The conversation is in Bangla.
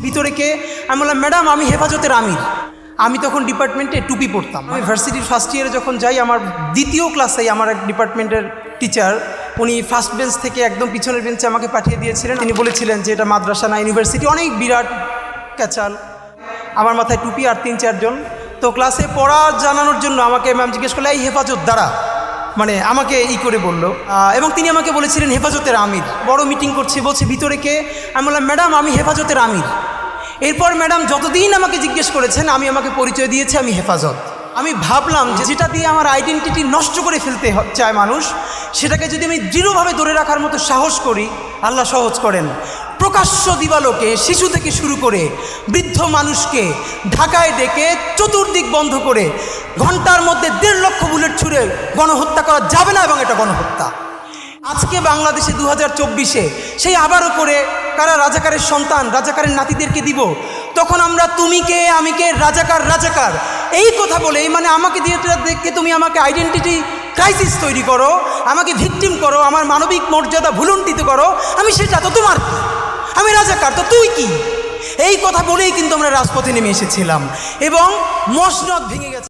ভিতরে কে? আমি বললাম ম্যাডাম আমি হেফাজতের আমির। আমি তখন ডিপার্টমেন্টে টুপি পরতাম। আমি ভার্সিটির ফার্স্ট ইয়ারে যখন যাই, আমার দ্বিতীয় ক্লাসেই আমার এক ডিপার্টমেন্টের টিচার, উনি ফার্স্ট বেঞ্চ থেকে একদম পিছনের বেঞ্চে আমাকে পাঠিয়ে দিয়েছিলেন। তিনি বলেছিলেন যে এটা মাদ্রাসা না ইউনিভার্সিটি, অনেক বিরাট ক্যাচাল। আমার মাথায় টুপি আর 3-4 জন। তো ক্লাসে পড়া জানানোর জন্য আমাকে ম্যাম জিজ্ঞেস করলে এই হেফাজত দ্বারা, মানে আমাকে করে বলল। এবং তিনি আমাকে বলেছিলেন হেফাজতের আমির। বড় মিটিং করছে, বলছে ভিতরে কে? আমি বললাম ম্যাডাম আমি হেফাজতের আমির। এরপর ম্যাডাম যতদিন আমাকে জিজ্ঞেস করেছেন আমি আমাকে পরিচয় দিয়েছি আমি হেফাজত। আমি ভাবলাম যে যেটা দিয়ে আমার আইডেন্টিটি নষ্ট করে ফেলতে চায় মানুষ, সেটাকে যদি আমি দৃঢ়ভাবে ধরে রাখার মতো সাহস করি, আল্লাহ সহজ করেন। প্রকাশ্য দিবালোকে শিশু থেকে শুরু করে বৃদ্ধ মানুষকে ঢাকায় ডেকে চতুর্দিক বন্ধ করে ঘন্টার মধ্যে 1.5 লক্ষ বুলেট ছুঁড়ে গণহত্যা করা যাবে না, এবং এটা গণহত্যা। আজকে বাংলাদেশে 2024-এ সেই আবারও করে কারা রাজাকারের সন্তান, রাজাকারের নাতিদেরকে দিব, তখন আমরা তুমি কে আমি কে, রাজাকার রাজাকার এই কথা বলে, মানে আমাকে দিয়ে দেখে তুমি আমাকে আইডেন্টিটি ক্রাইসিস তৈরি করো, আমাকে ভিকটিম করো, আমার মানবিক মর্যাদা ভুলুণ্ঠিত করো। আমি সেটা তো তোমার কি? আমি রাজাকার তো তুই কি? এই কথা বলেই কিন্তু আমরা রাজপথে নেমে এসেছিলাম এবং মসনদ ভেঙে গেছে।